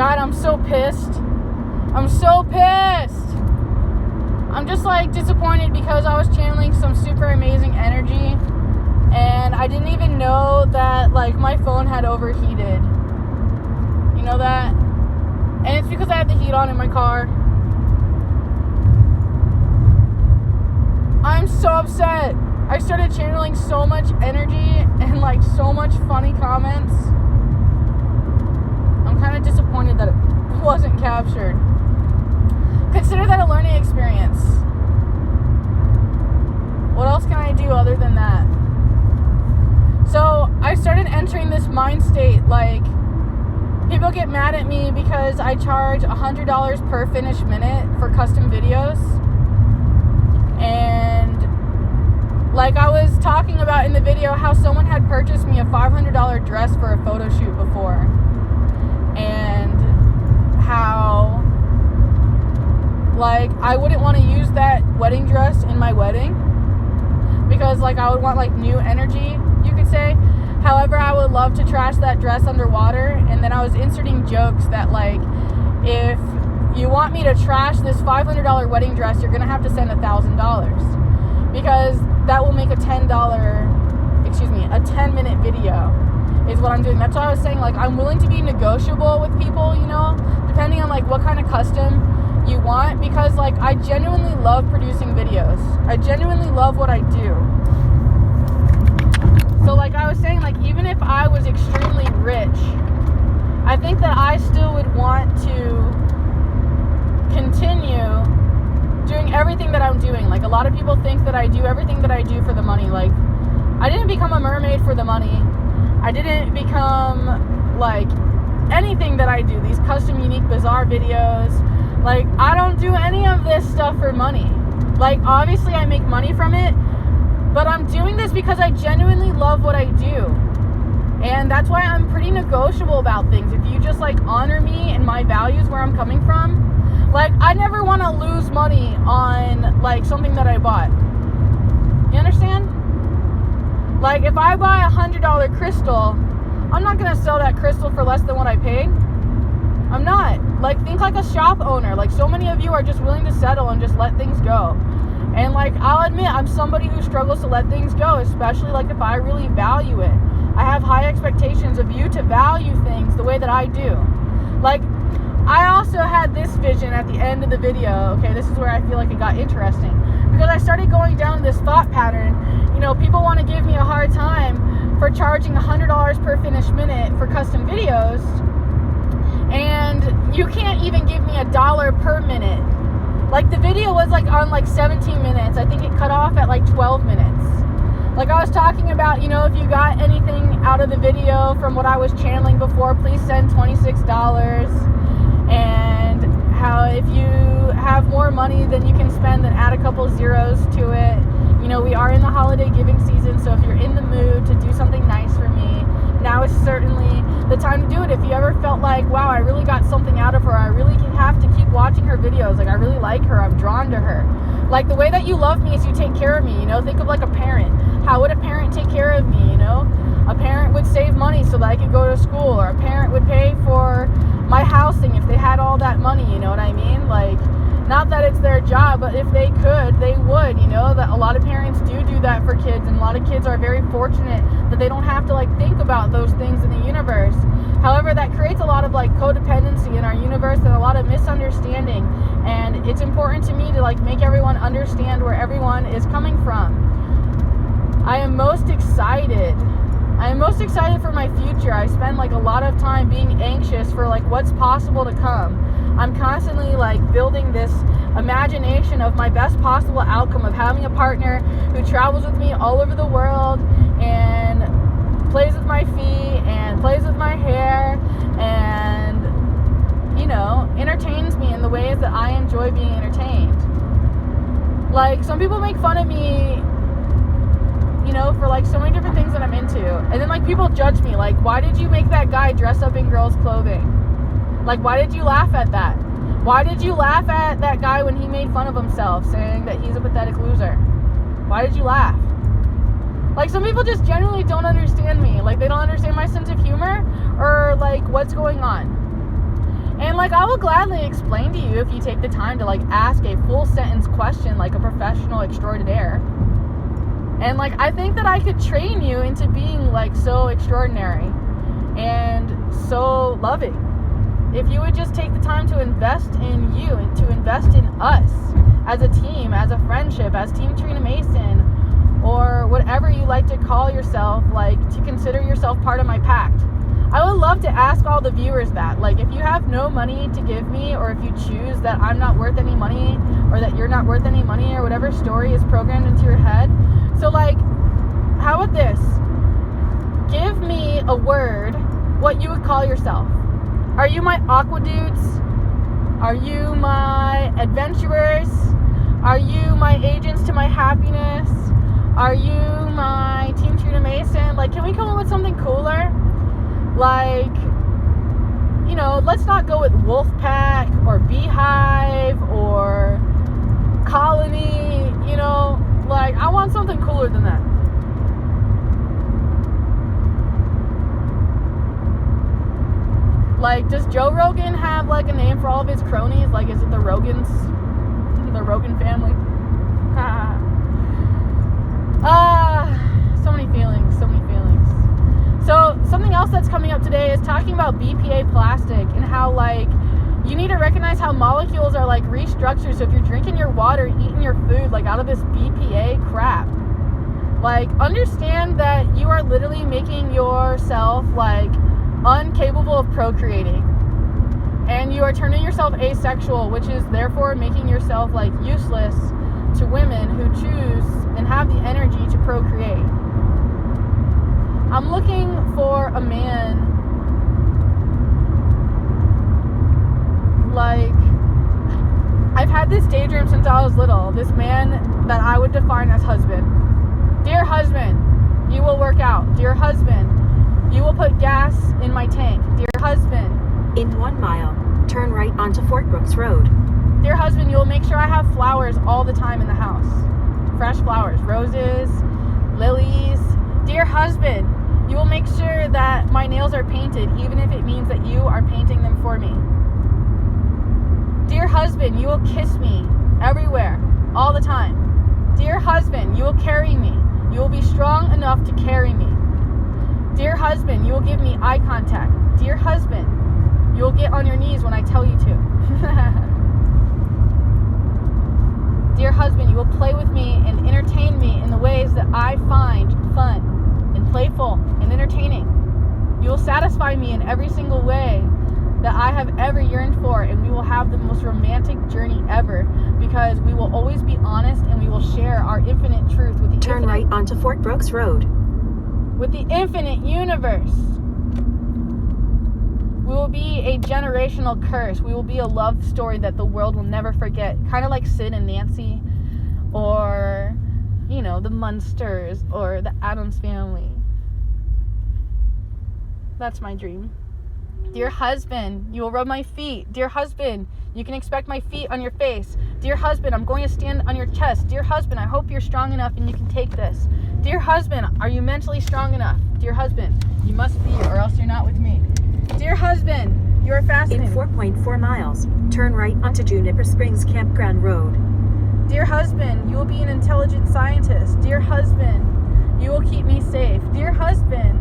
God, I'm so pissed. I'm so pissed. I'm just like disappointed because I was channeling some super amazing energy and I didn't even know that like my phone had overheated. You know that? And it's because I had the heat on in my car. I'm so upset. I started channeling so much energy and like so much funny comments. I'm kind of disappointed that it wasn't captured. Consider that a learning experience. What else can I do other than that? So I started entering this mind state, like people get mad at me because I charge $100 per finished minute for custom videos. And like I was talking about in the video how someone had purchased me a $500 dress for a photo shoot before. And how like I wouldn't want to use that wedding dress in my wedding because like I would want like new energy, you could say. However, I would love to trash that dress underwater. And then I was inserting jokes that like, if you want me to trash this $500 wedding dress, you're gonna have to send $1,000 because that will make a 10-minute video is what I'm doing. That's why I was saying like I'm willing to be negotiable with people, you know, depending on like what kind of custom you want, because like I genuinely love producing videos. I genuinely love what I do. So like I was saying, like even if I was extremely rich, I think that I still would want to continue doing everything that I'm doing. Like a lot of people think that I do everything that I do for the money. Like I didn't become a mermaid for the money. I didn't become like anything that I do, these custom, unique, bizarre videos. Like I don't do any of this stuff for money. Like obviously I make money from it, but I'm doing this because I genuinely love what I do. And that's why I'm pretty negotiable about things. If you just like honor me and my values, where I'm coming from, like I never want to lose money on like something that I bought. You understand? Like if I buy $100 crystal, I'm not going to sell that crystal for less than what I paid. I'm not. Like think like a shop owner. Like so many of you are just willing to settle and just let things go. And like I'll admit, I'm somebody who struggles to let things go, especially like if I really value it. I have high expectations of you to value things the way that I do. Like I also had this vision at the end of the video. Okay, this is where I feel like it got interesting, because I started going down this thought pattern. You know, people want to give me a hard time for charging $100 per finished minute for custom videos, and you can't even give me $1 per minute. Like the video was like on like 17 minutes. I think it cut off at like 12 minutes. Like I was talking about, you know, if you got anything out of the video from what I was channeling before, please send $26. And how if you have more money than you can spend, then add a couple zeros to it. You know, we are in the holiday giving season, so if you're in the mood to do something nice for me, now is certainly the time to do it. If you ever felt like, wow, I really got something out of her, I really have to keep watching her videos, like I really like her, I'm drawn to her. Like the way that you love me is you take care of me, you know, think of like a parent. How would a parent take care of me, you know? A parent would save money so that I could go to school, or a parent would pay for my housing if they had all that money, you know what I mean? Like, not that it's their job, but if they could, they would, you know? That a lot of parents do that for kids, and a lot of kids are very fortunate that they don't have to like think about those things in the universe. However, that creates a lot of like codependency in our universe and a lot of misunderstanding, and it's important to me to like make everyone understand where everyone is coming from. I am most excited for my future. I spend like a lot of time being anxious for like what's possible to come. I'm constantly like building this imagination of my best possible outcome of having a partner who travels with me all over the world and plays with my feet and plays with my hair and, you know, entertains me in the ways that I enjoy being entertained. Like some people make fun of me, you know, for like so many different things that I'm into. And then like people judge me, like, why did you make that guy dress up in girls' clothing? Like, why did you laugh at that? Why did you laugh at that guy when he made fun of himself, saying that he's a pathetic loser? Why did you laugh? Like some people just genuinely don't understand me. Like they don't understand my sense of humor or like what's going on. And, like, I will gladly explain to you if you take the time to, like, ask a full sentence question like a professional extraordinaire. And, like, I think that I could train you into being, like, so extraordinary and so loving. If you would just take the time to invest in you and to invest in us as a team, as a friendship, as Team Trina Mason, or whatever you like to call yourself, like, to consider yourself part of my pact. I would love to ask all the viewers that, like, if you have no money to give me, or if you choose that I'm not worth any money, or that you're not worth any money, or whatever story is programmed into your head. So, like, how about this? Give me a word, what you would call yourself. Are you my aqua dudes? Are you my adventurers? Are you my agents to my happiness? Are you my Team Trina Mason? Like, can we come up with something cooler? Like, you know, let's not go with Wolfpack or Beehive or Colony, you know. Like, I want something cooler than that. Like, does Joe Rogan have, like, a name for all of his cronies? Like, is it the Rogans? The Rogan family? So many feelings, so many feelings. So, something else that's coming up today is talking about BPA plastic and how, like, you need to recognize how molecules are, like, restructured. So if you're drinking your water, eating your food, like, out of this BPA crap, like, understand that you are literally making yourself, like, incapable of procreating. And you are turning yourself asexual, which is therefore making yourself, like, useless to women who choose and have the energy to procreate. I'm looking for a man, like, I've had this daydream since I was little. This man that I would define as husband. Dear husband, you will work out. Dear husband, you will put gas in my tank. Dear husband, in 1 mile, turn right onto Fort Brooks Road. Dear husband, you will make sure I have flowers all the time in the house. Fresh flowers, roses, lilies. Dear husband, you will make sure that my nails are painted, even if it means that you are painting them for me. Dear husband, you will kiss me everywhere, all the time. Dear husband, you will carry me. You will be strong enough to carry me. Dear husband, you will give me eye contact. Dear husband, you will get on your knees when I tell you to. Dear husband, you will play with me and entertain me in the ways that I find fun and playful and entertaining. You will satisfy me in every single way that I have ever yearned for, and we will have the most romantic journey ever, because we will always be honest and we will share our infinite truth with the Turn right onto Fort Brooks Road. With the infinite universe. We will be a generational curse. We will be a love story that the world will never forget. Kind of like Sid and Nancy, or, you know, the Munsters, or the Addams Family. That's my dream. Dear husband, you will rub my feet. Dear husband, you can expect my feet on your face. Dear husband, I'm going to stand on your chest. Dear husband, I hope you're strong enough and you can take this. Dear husband, are you mentally strong enough? Dear husband, you must be, or else you're not with me. Dear husband, you are fascinating. In 4.4 miles, turn right onto Juniper Springs Campground Road. Dear husband, you will be an intelligent scientist. Dear husband, you will keep me safe. Dear husband,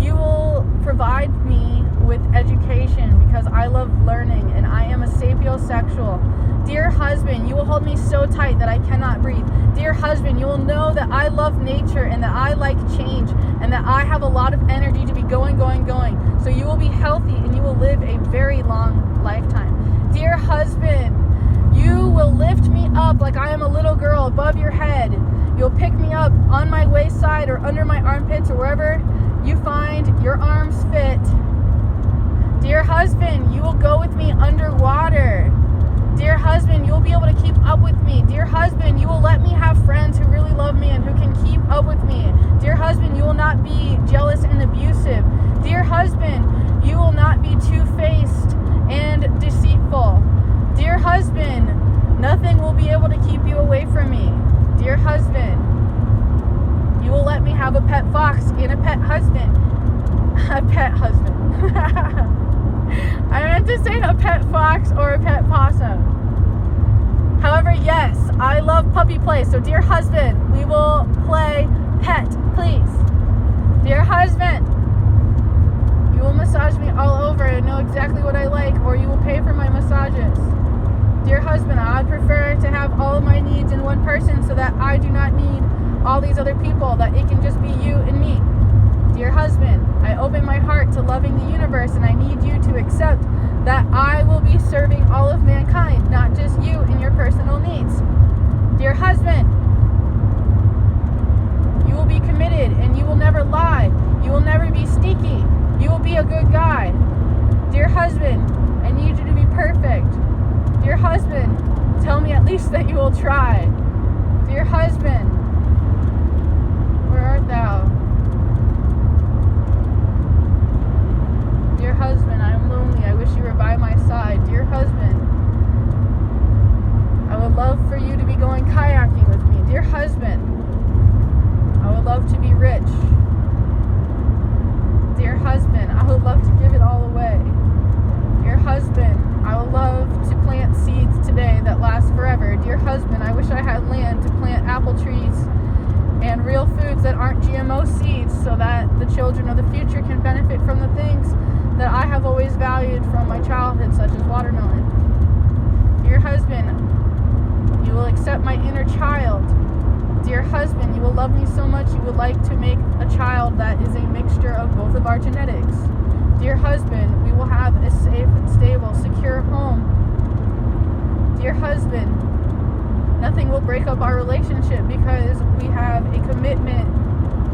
you will provide me with education because I love learning and I am a sapiosexual. Dear husband, you will hold me so tight that I cannot breathe. Dear husband, you will know that I love nature and that I like change and that I have a lot of energy to be going. So you will be healthy and you will live a very long lifetime. Dear husband, you will lift me up like I am a little girl above your head. You'll pick me up on my waist side or under my armpits or wherever you find your arms fit. Dear husband, you will go with me underwater. Dear husband, you will be able to keep up with me. Dear husband, you will let me have friends who really love me and who can keep up with me. Dear husband, you will not be jealous and abusive. Dear husband, you will not be two-faced and deceitful. Dear husband, nothing will be able to keep you away from me. Dear husband, you will let me have a pet fox and a pet husband. A pet husband. I meant meant to say a pet fox or a pet possum. However, yes, I love puppy play. So, dear husband, we will play pet, please. Dear husband, you will massage me all over and know exactly what I like, or you will pay for my massages. Dear husband, I prefer to have all of my needs in one person so that I do not need all these other people, that it can just be you and me. Dear husband, I open my heart to loving the universe, and I need you to accept that I will be serving all of mankind, not just you and your personal needs. Dear husband, you will be committed and you will never lie. You will never be sneaky. You will be a good guy. Dear husband, I need you to be perfect. Dear husband, tell me at least that you will try. Dear husband, where art thou? Dear husband, I am lonely. I wish you were by my side. Dear husband, I would love for you to be going kayaking with me. Dear husband, I would love to be rich. Dear husband, I would love to give it all away. Dear husband, I would love to plant seeds today that last forever. Dear husband, I wish I had land to plant apple trees and real foods that aren't GMO seeds so that the children of the future can benefit from the things that I have always valued from my childhood, such as watermelon. Dear husband, you will accept my inner child. Dear husband, you will love me so much you would like to make a child that is a mixture of both of our genetics. Dear husband, we will have a safe and stable, secure home. Dear husband, nothing will break up our relationship because we have a commitment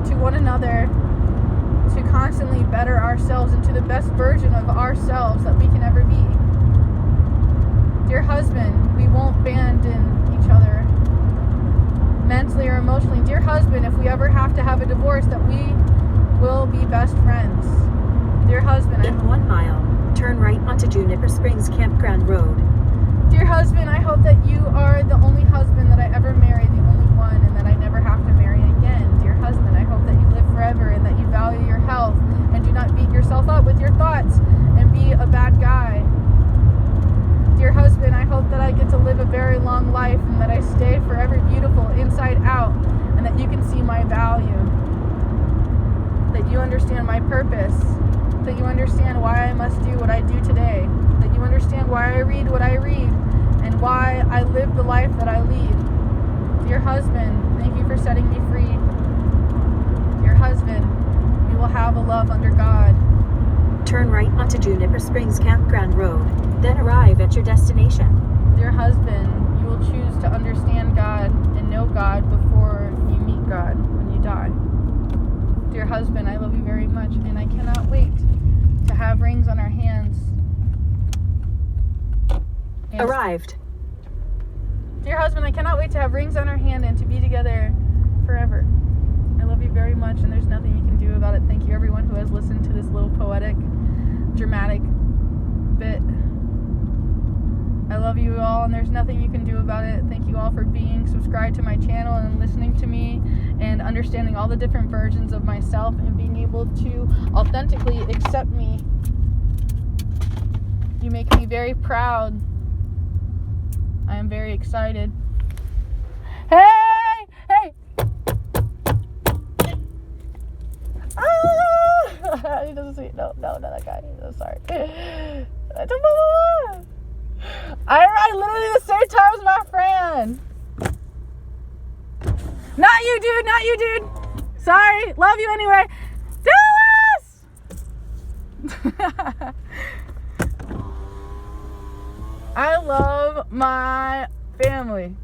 to one another to constantly better ourselves into the best version of ourselves that we can ever be. Dear husband, we won't abandon each other mentally or emotionally. Dear husband, if we ever have to have a divorce, that we will be best friends. Dear husband, In 1 mile, turn right onto Juniper Springs Campground Road. Dear husband, I hope that you are the only husband that I ever marry, the only one, and that I never have to marry again. Dear husband, I hope that you live forever and that you value your health and do not beat yourself up with your thoughts and be a bad guy. Dear husband, I hope that I get to live a very long life and that I stay forever beautiful inside out and that you can see my value, that you understand my purpose, that you understand why I must do what I do today, that you understand why I read what I read and why I live the life that I lead. Dear husband, thank you for setting me free. Dear husband, we will have a love under God. Turn right onto Juniper Springs Campground Road, then arrive at your destination. Dear husband, you will choose to understand God and know God before you meet God when you die. Dear husband, I love you very much and I cannot wait to have rings on our hands. And Arrived. dear husband, I cannot wait to have rings on our hand and to be together forever. I love you very much and there's nothing you can do about it. Thank you everyone who has listened to this little poetic, dramatic bit. I love you all and there's nothing you can do about it. Thank you all for being subscribed to my channel and listening to me and understanding all the different versions of myself and being able to authentically accept me. You make me very proud. I am very excited. Hey! Hey! Ah! He doesn't see it. No, not that guy. I'm sorry. I ride literally the same time as my friend. Not you, dude. Not you, dude. Sorry. Love you anyway. Dallas! I love my family.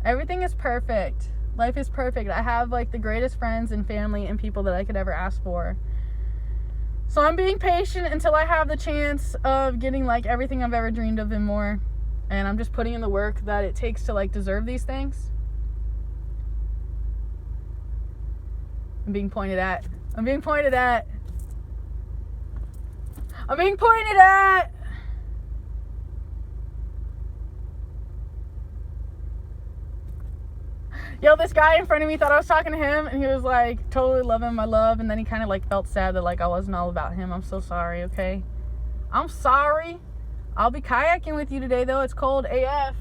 Everything is perfect. Life is perfect. I have like the greatest friends and family and people that I could ever ask for. So I'm being patient until I have the chance of getting like everything I've ever dreamed of and more. And I'm just putting in the work that it takes to like deserve these things. I'm being pointed at. I'm being pointed at. I'm being pointed at. Yo, this guy in front of me thought I was talking to him, and he was like totally loving my love, and then he kind of like felt sad that like I wasn't all about him. I'm so sorry, okay? I'm sorry. I'll be kayaking with you today though. It's cold AF.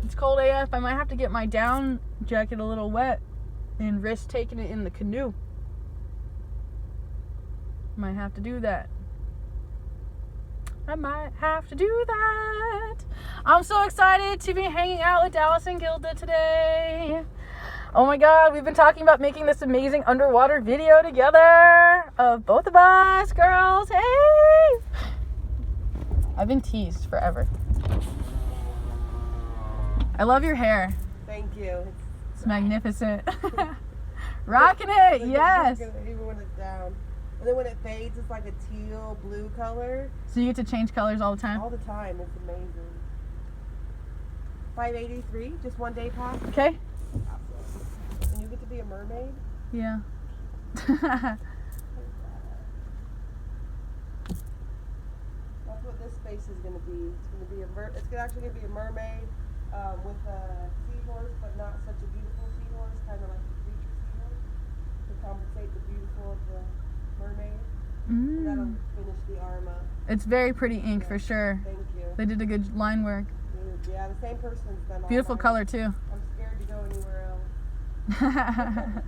It's cold AF. I might have to get my down jacket a little wet and risk taking it in the canoe. Might have to do that. I might have to do that. I'm so excited to be hanging out with Dallas and Gilda today. Oh my god, we've been talking about making this amazing underwater video together of both of us, girls. Hey! I've been teased forever. I love your hair. Thank you. It's magnificent. Rocking it, yes. Even when it's down. And then when it fades, it's like a teal blue color. So you get to change colors all the time? All the time. It's amazing. $583, just 1 day pass. Okay. And you get to be a mermaid. Yeah. That's what this space is going to be. It's going to be actually going to be a mermaid with a seahorse, but not such a beautiful seahorse, kind of like the creature seahorse, to compensate the beautiful of the mermaid. And that'll finish the arm up. It's very pretty ink for sure. Thank you. They did a good line work. Yeah, the same person's done all Beautiful mine. color too. I'm scared to go anywhere else.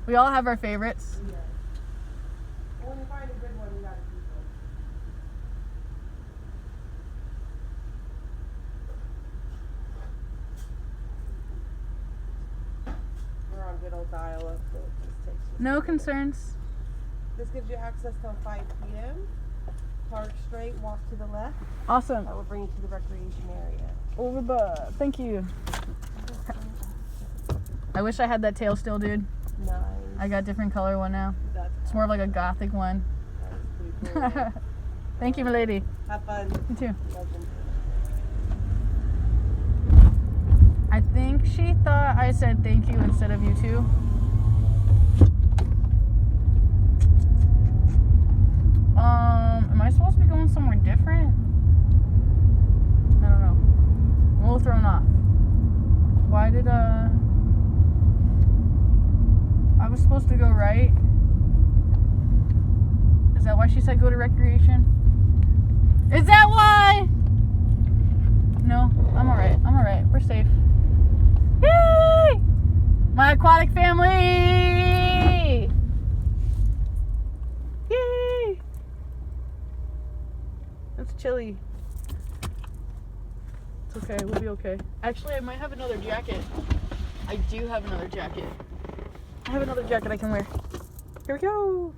We all have our favorites. Yeah. When you find a good one, you gotta keep it. We're on good old dial-up, so it just takes us. No concerns. This gives you access till 5 p.m. Park straight, walk to the left. Awesome. That will bring you to the recreation area. Over the. Thank you. I wish I had that tail still, dude. Nice. I got a different color one now. That's It's more of like a gothic one. pretty cool. Thank you, my lady. Have fun. You too. Welcome. I think she thought I said thank you instead of you too. Am I supposed to be going somewhere different? I don't know. I'm a little thrown off. Why did I was supposed to go right? Is that why she said go to recreation? Is that why? No, I'm alright. I'm alright. We're safe. Yay! My aquatic family! Yay! It's chilly. It's okay. We'll be okay. Actually, I might have another jacket. I do have another jacket. I have another jacket I can wear. Here we go.